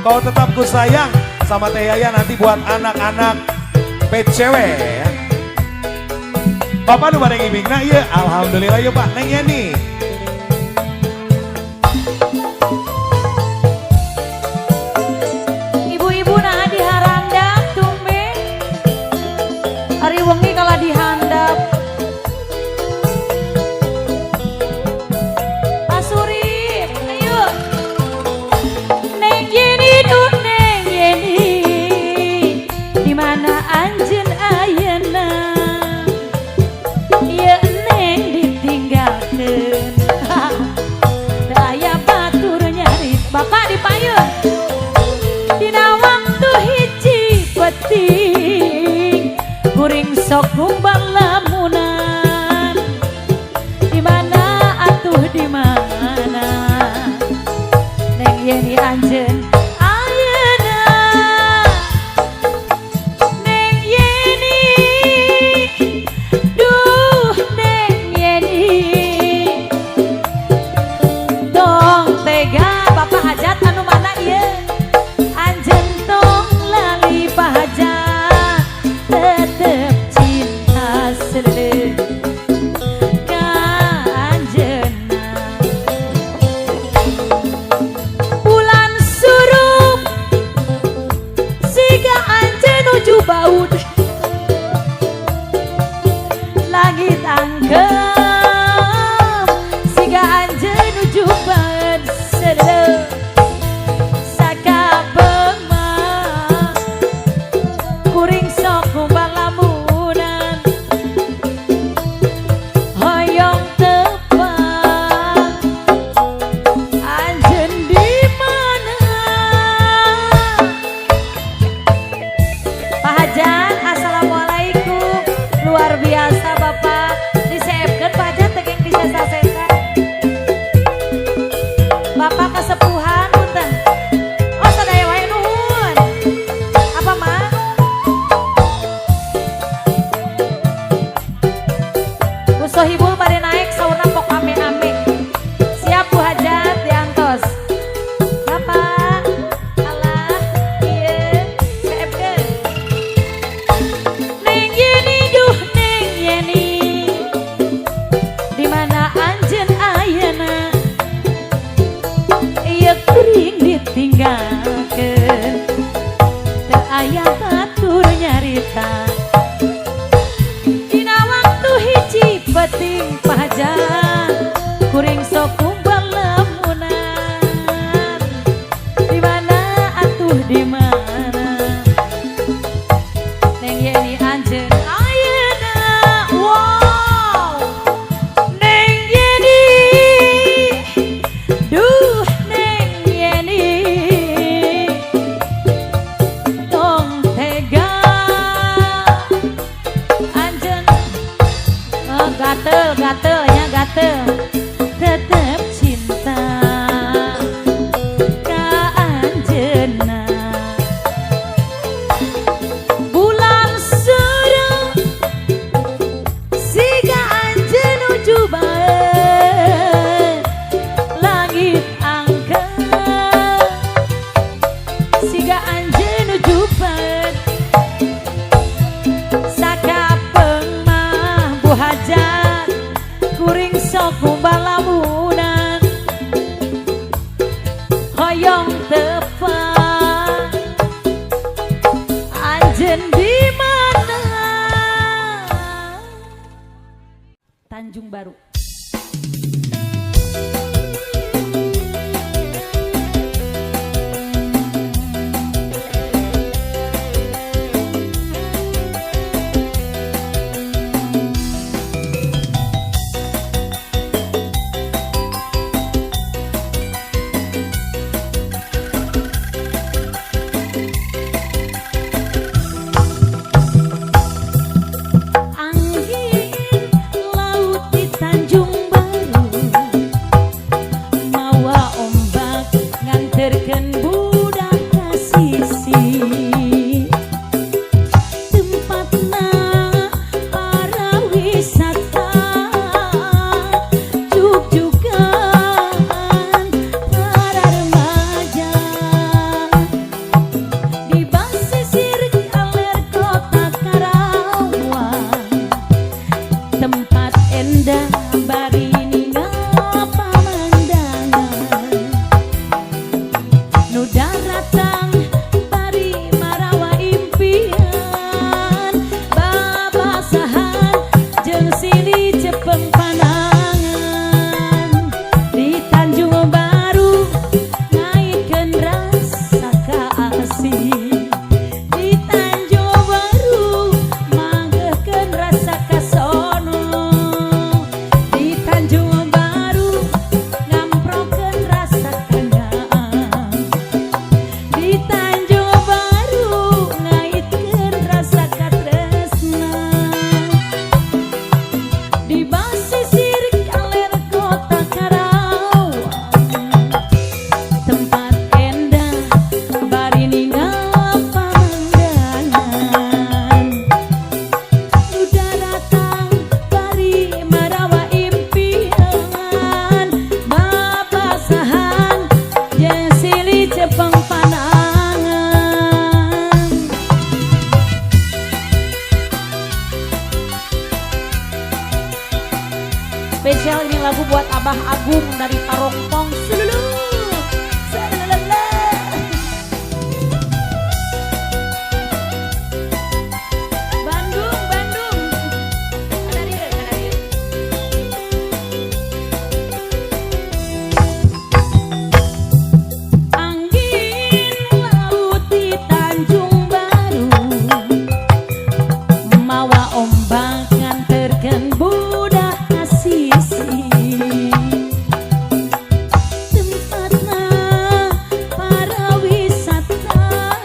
Kau tetap ku sayang sama Teh Yaya nanti buat anak-anak PCW ya. Bapak nu pada ngibing nah iya, alhamdulillah ya Pak, Neng Yani. Ibu-ibu nah diharandap tumbe. Ari wengi kalau dihandap. Pasuri, ayo. Neng Yeni duh Neng Yeni. Di mana anjeun ayeuna? Ieu Neng ditinggalkeun. Da aya batur nyarit Bapak dipayun. Dina waktu hiji peting kuring sok ngumbang lamunan. Di mana atuh di mana Neng Yeni anjeun ayeuna. Neng Yeni duh Neng Yeni dong tega Bapak hajat anu mana ieu anjeun tong lali pahajat tetep cinta seleuh ka anjeunna. Bulan surup siga anjeun nuju baud langit angkem siga anjeun nuju baud seleuh sakabeung mah kuring sok ngumbang lamunan hoyong tepang anjeun di mana. Pak Hajan, assalamualaikum. Luar biasa Bapak. Diseepkeun Pak Hajan teu geng disesa-sesa. Bapak kesepuhan punten. Oh sadaya wae nuhun. Apa mah? Bu Sohibul bade naik saurna pok ame-ame. Siap Bu Hajat diantos. Bapak, alah, ieu seepkeun. Neng Yeni duh Neng Yeni. Di mana anjeun ayeuna? Ieu kuring ditinggalkeun. Teu aya batur nyarita. Dina waktu hiji peting pahajan kuring sok kumbang lamunan. Di mana atuh di mana Neng Yeni anjeun ayeuna. Wow Neng Yeni duh Neng Yeni tong tega anjeun gatel nya gatel tetep cinta ka anjeunna. Bulan surung siga anjeun nuju baeud langit angkeun siga anjeun nuju baeud sakapeung mah Bu Hajat kuring sok ngumbang lamunan hoyong tepang anjeun di mana. Tanjung Baru. Angin laut di Tanjung spesial ini lagu buat Abah Agung dari Parongpong. Sululu. Salalala. Bandung, Bandung. Ada dia, ada dia. Angin laut di Tanjung Baru, mawa ombak nganterkeun budak ka sisi. Tempatna para wisata,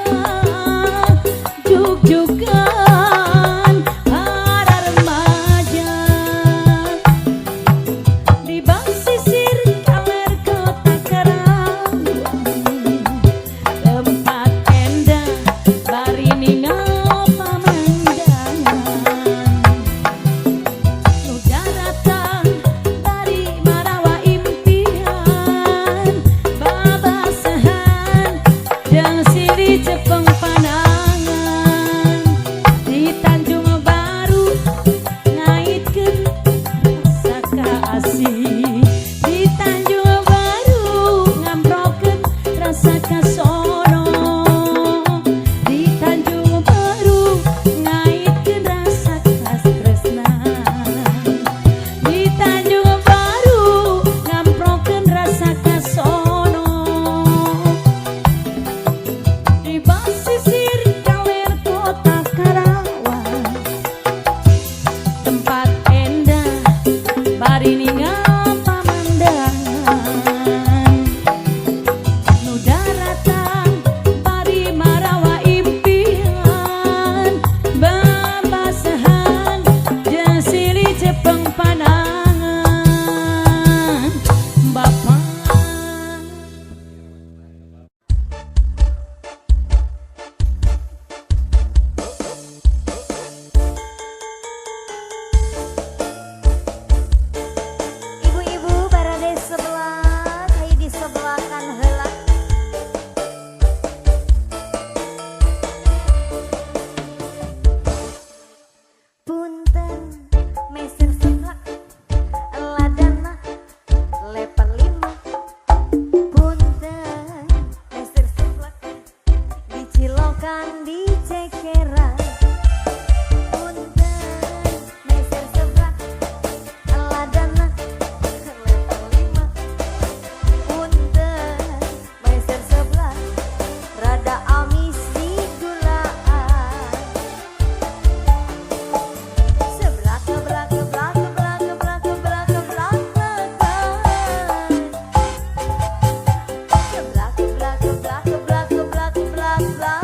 jug-jugan para remaja. Di basisir kaler kota Karawang, tempat endah bari ninggal pamandangan. Nu daratan dari marawa impian, babasahan jeung siri cepeng panangan. Di Tanjung Baru ngaitkeun rasa kaasih, di Tanjung Baru ngamprokeun rasa kasono, di Tanjung Baru ngaitkeun rasa kastresna, di Tanjung Baru ngamprokeun rasa kasono. Di basisir kaler kota Karawang, tempat endah bari ninggal pamandangan. Nu daratan bari marawa impian, babasahan jeung silih cepeng panangan. Bapak Ibu-ibu barade sebelah, kayu di sebelah kan heula. Punten meser sebelah, ladana leper lima. Punten meser sebelah, di Cilokan di Cekeran. Punten meser sebelah, ladana leper lima. Punten meser sebelah, rada amis di gulaan. Sebelah kebelah kebelah kebelah kebelah kebelah kebelah kebelah. Sebelah kebelah kebelah kebelah kebelah kebelah kebelah.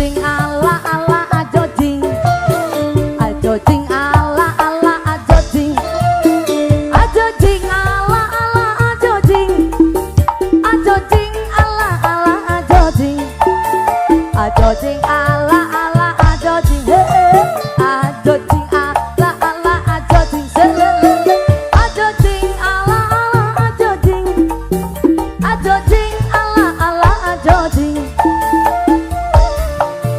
jing ala ala ajo jing ala ala ajo jing ala ala ajo jing ala ala ajo jing ala ala ajo jing ajo jing ala ala ajo jing ajo jing ala ala ajo jing ala ala ajo jing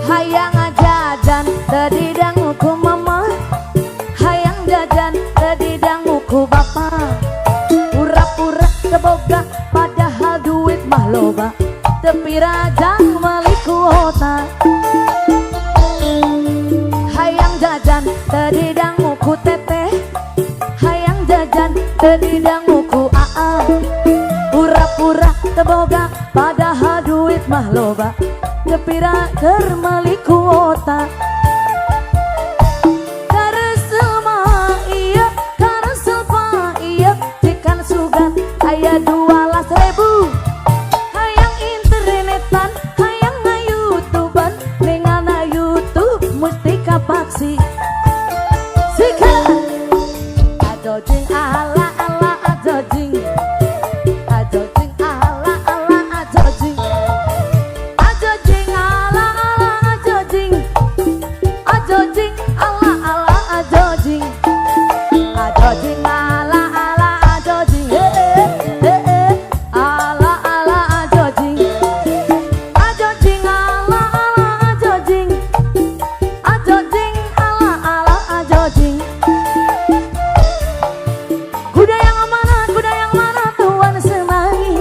hayang jajan tadi danguku mama hayang jajan tadi danguku bapa pura-pura keboga padahal duit mah loba tepi rajang meliku otak hayang jajan tadi danguku teteh hayang jajan tadi danguku aa pura-pura keboga padahal duit mah loba kepira kermaliku otak kareselma iya kareselma iya cikan sugan aya 12.000 hayang internetan hayang na youtuban dengan na youtube mesti kapaksi sikat ajo jing ala ala ajo jing ala ala ajo jing ala ala ajo jing ala ala ajo jing ala ala ajo jing ala ala ajo jing ala ala ajo jing ala ala ajo jing kuda yang mana tuan senangi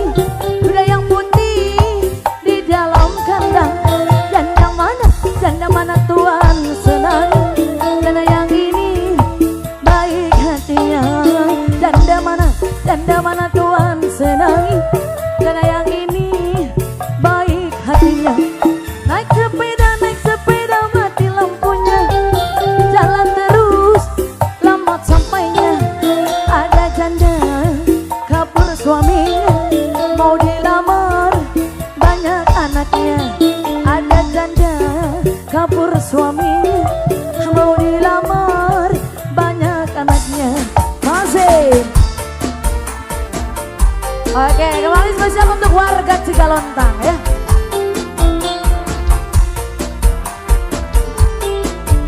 kuda yang putih di dalam kandang janda mana tuan senangi janda yang ini baik hatinya janda mana tuan senangi janda yang ini baik hatinya naik sepeda mati lampunya jalan terus lambat sampainya ada janda kabur suaminya mau dilamar banyak anaknya ada janda kabur suaminya mau dilamar banyak anaknya masih oke kembali spesial untuk warga Cigalontang ya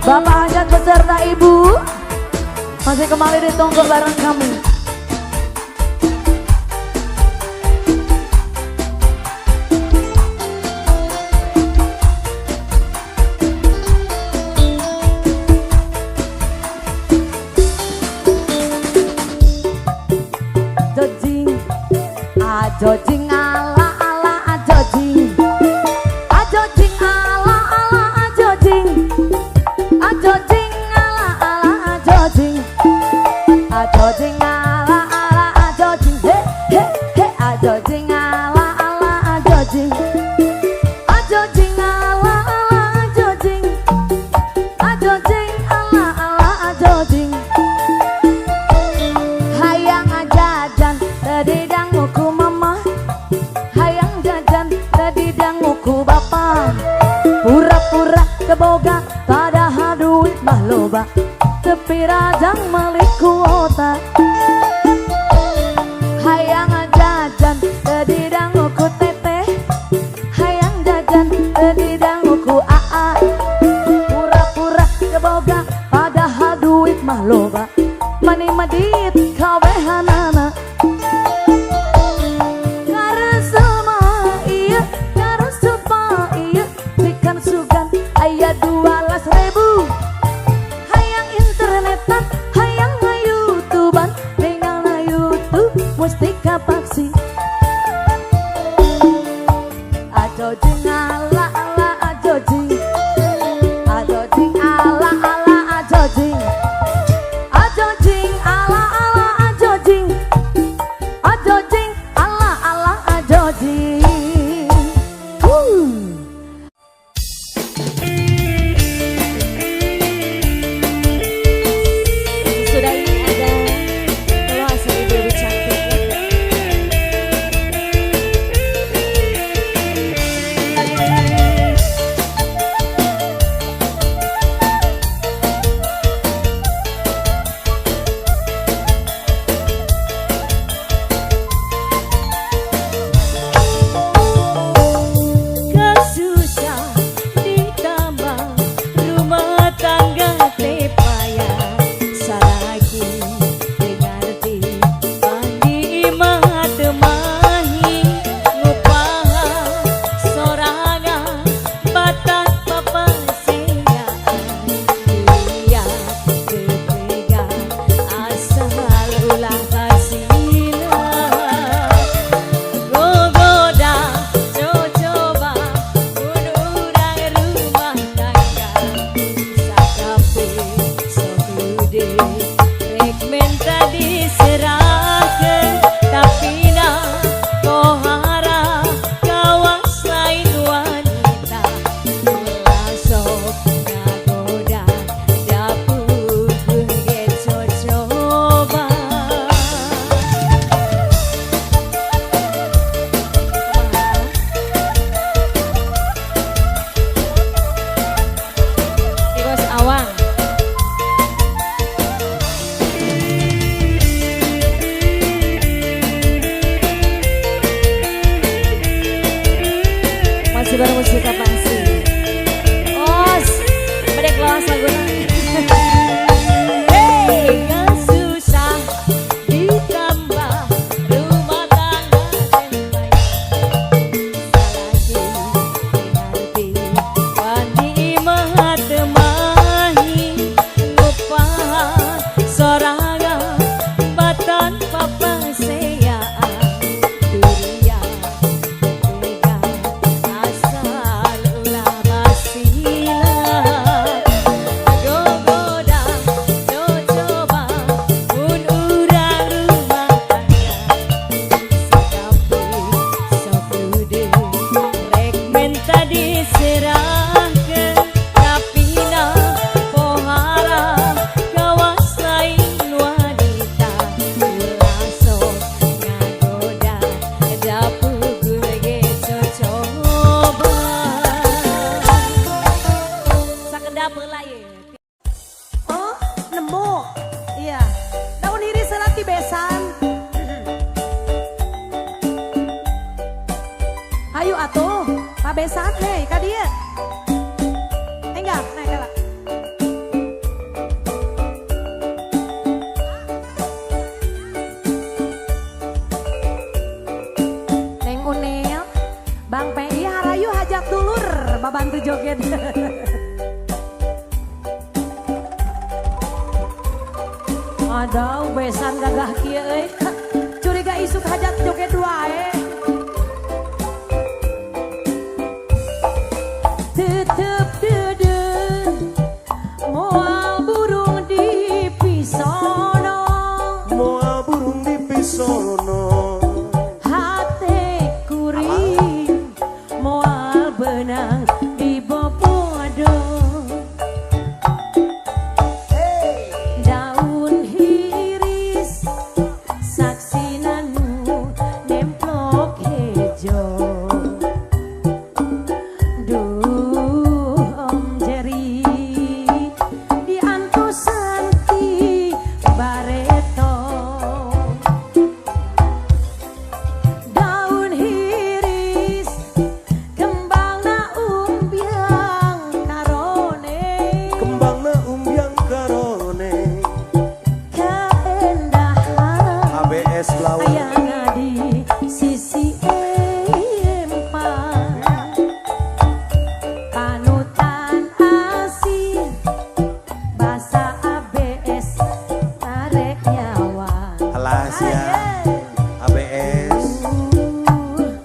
Bapak Hajat beserta Ibu masih kembali ditunggu bareng kami. Ajo jing ala ala ajo jing ala ala ajo jing ala ala ajo jing ala ala ajo jing he he he ajo jing ala ala ajo jing ala ala ajo jing ala ala ajo jing hayang jajan tadi danguku mama hayang jajan tadi danguku bapa pura-pura keboga padahal duit mah loba tepi rajang meliku otak hayang jajan tadi danguku teteh hayang jajan tadi danguku aa pura-pura keboga padahal duit mah loba mani madit kawehanana kareselma iya kareselma iya cikan sugan aya 12.000 hayang internetan hayang na youtuban tinggal na youtube mesti kapaksi ajo jing ala ala ajo jing ala ala ajo jing ala ala ajo jing ala ala ajo jing double layer. Oh, nemu. Iya. Daun iris selati besan. Ayo atuh, Pak besan hei ka dieu. Enggak, naik lah. Neng Unil, Bang PI harayu hajat dulur, babantu joget. Aduh, besan gagah kieu euy. Curiga isuk hajat joget wae. Tetep dedeng moal burung di pisono. Moal burung di pisono. Hate kuring moal benang di bobodo. Daun hiris saksina nu nemplok hejo. Duh om jeri diantos santi bareto. Daun hiris kembangna umbiang karone. Kembangna umbiang karone. Keendahan ABS lawan. ayana di sisi empang. Panutan asih basa ABS tarik nyawa. Alas ya. ABS.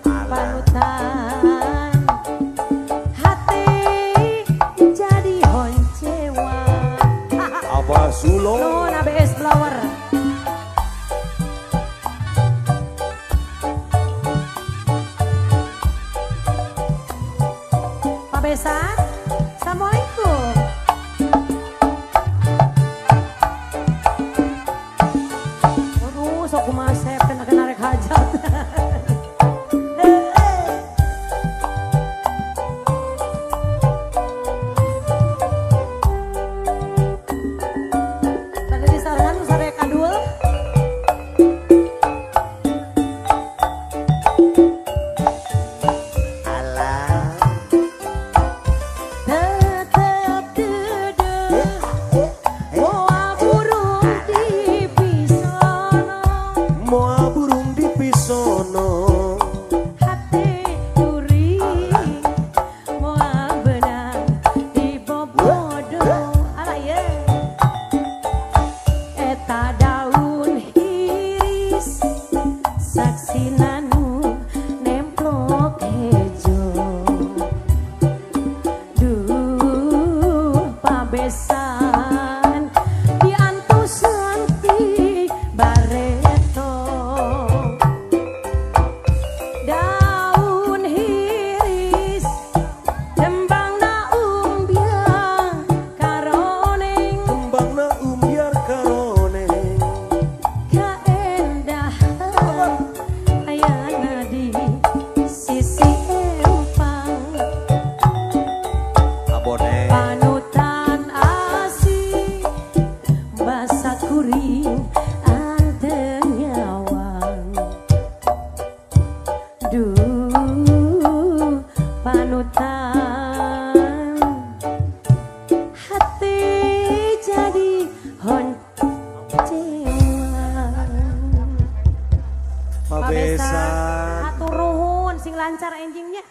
Panutan hati jadi honcewa. Abah Sulo. Nuhun ABS blower. Pak Besan, Assalamualaikum. Aduh, sok kumaha saya kena narek hajat. Tadi disarankan usare kadul. Alah. Tetep dedeng moal burung di pisono. Moal burung di pisono. Hati kuring moal benang di bobodo. Alah ye. Eta daun hiris saksina nu nemplok hejo. Duh pabesan diantos santi bareto. Daun hiris kembangna umbiang karoneng. Kembangna umbiar karone. Keendahan ayana di sisi empang. Abone. Panutan asih basa kuring anteng nyawang. Duh panutan hati jadi honcewa. Pak Pak Besan, Besan. hatur nuhun sing lancar endingnya.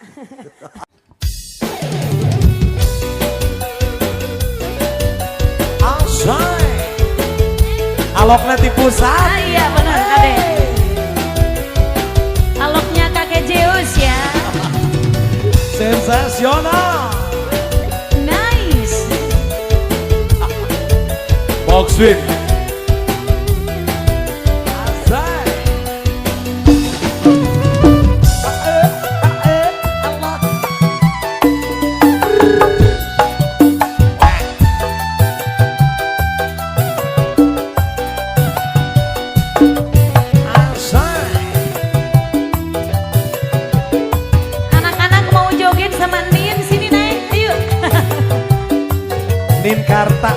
Asai. Alokna ti pusat. Ah iya benar Kade. Aloknya kakek Zeus ya. Sensasional. Nice. Box Win. Asai. Allah. Asai. Anak-anak mau joget sama Nin sini naik, ayo. Nin Karta.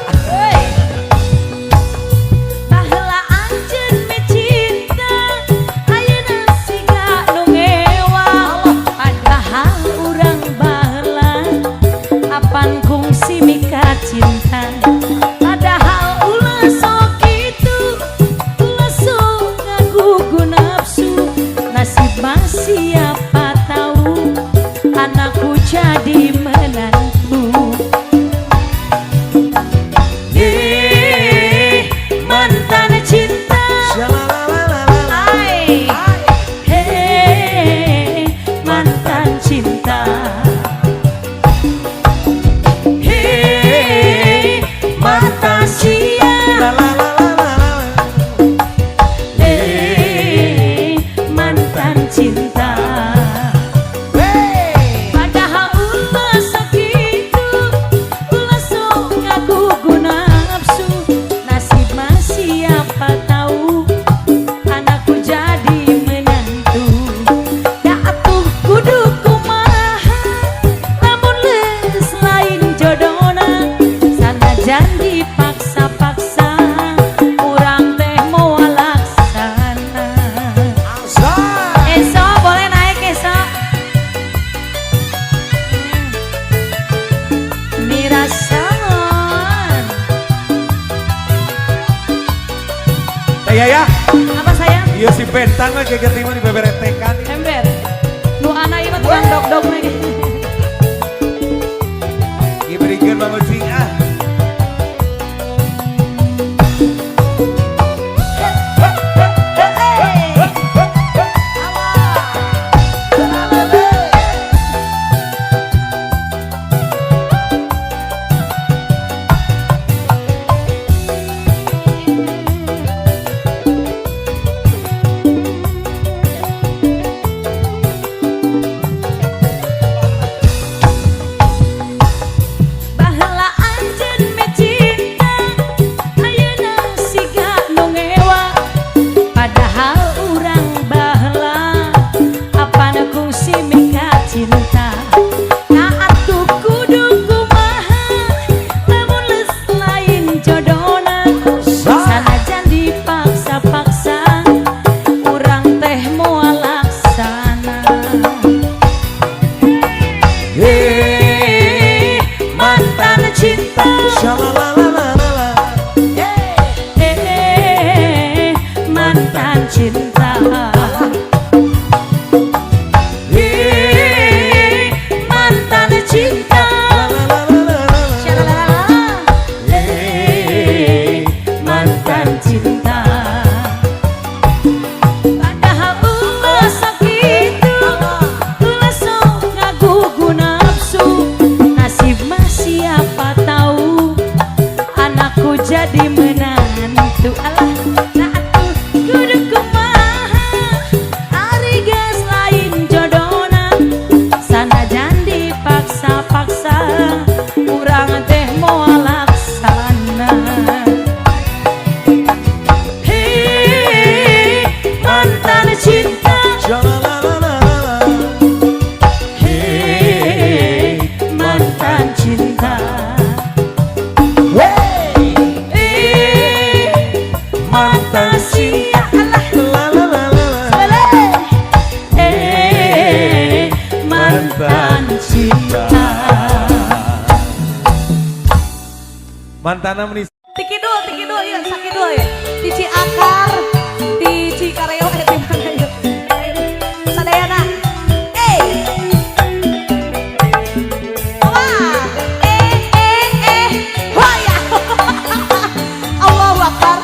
Baheula anjeun me cinta ayeuna siga nu ngewa padahal urang baheula apan kungsi mika cinta padahal ulah sok kitu ulah sok ngagugu nafsu nasib mah siapa tahu anakku jadi menantu. Mantan cinta, ay, hey, mantan cinta, hey, mantan cinta, hey, mantan cinta. Padahal ulah sakitu, ulah sok ngagugu nafsu. Nasib mah siapa tahu anakku jadi menantu. Da atuh kudu kumaha lamun leus lain jodona sanajan dipaksa-paksa urang teh moal laksana. Eso boleh naik eso. Mirasan. Ya. Apa sayang? Iya si Bentang mah geger timur di beberetekan. Ember. Nu anak ieu mah tukang dog-dog lagi. Diberikan bangun sing ah. Baheula anjeun me cinta ayeuna siga nu ngewa padahal urang baheula apana kungsi mika cinta. Na atuh kudu kumaha lamun leus lain jodona sanajan dipaksa-paksa urang teh moal laksana. Hey, mantan cinta, hey, mantan cinta, hey, mantan cinta, hey, mantan cinta. Padahal ulah sakitu ulah sok ngagugu nafsu nasib mah siapa tahu anakku jadi menantu. Alah na atuh kudu kumaha ari geus lain jodona sanajan dipaksa-paksa urang teh moal laksana. Hey, mantan cinta, hey, mantan cinta, hey, mantan cinta, hey, mantan cinta. Mantana menis. Tiki dul ya, sakit dul ya. Di Ciakar, di Cikareo, di mana ya? Sadayana. Wah, wah ya. Allahu Akbar.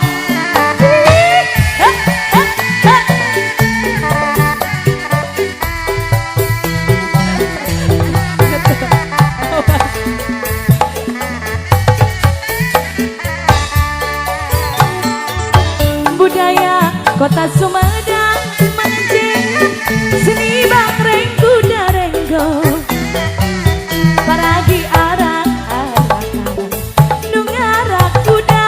Budaya kota Sumedang menjengat seni bangreng kuda renggo paragi arak-arakan nungarak kuda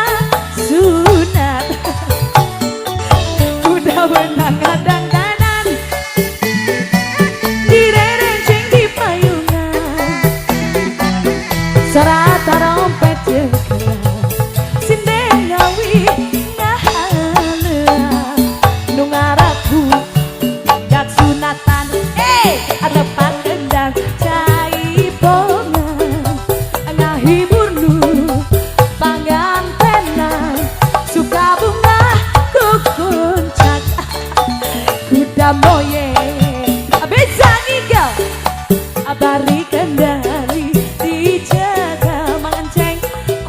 sunat kuda wenang kadang-kadang direrenceng di payungan serata rompet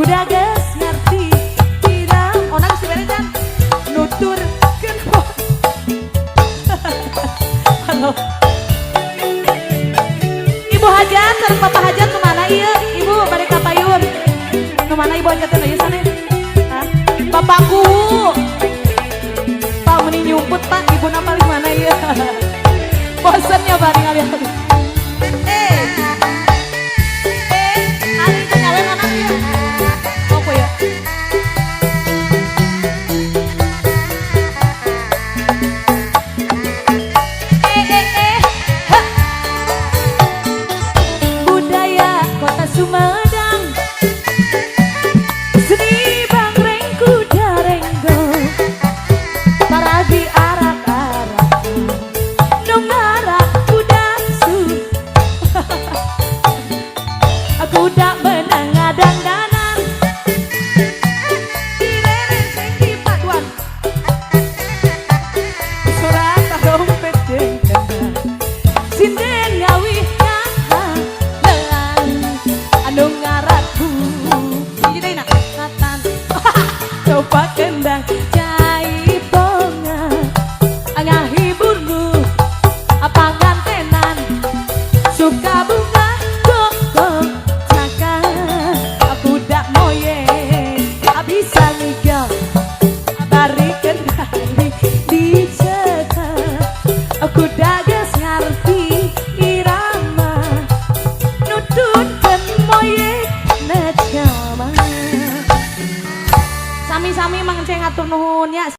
udah geus ngerti tidak onang si berejan nutur kenapa halo Ibu Hajat sareng Papa Hajat kemana iya Ibu balik ka payun kemana Ibu Hajat teh ieu sana Bapakku Pak meni nyumput Pak Ibu na paling mana iya bosen ya Pak ngaliat Ali itu nyalain anaknya apa ya budaya kota Sumedang seni bangreng kuda renggo paragi arak-arak nungarak kuda su kuda menang ngadang-danang direrenceng di paduan surat dompet jeung kendang sinden ngawih nyahang leang anu ngaratku jadi nak ngatan coba kendang cai bonga ngahiburmu apa gantenan suka bunga gogong caka aku dak moye bisa ngigau bari kendali diceka aku dagas ngarti irama nututkeun moye necama sami-sami mang ceng atur nuhun nya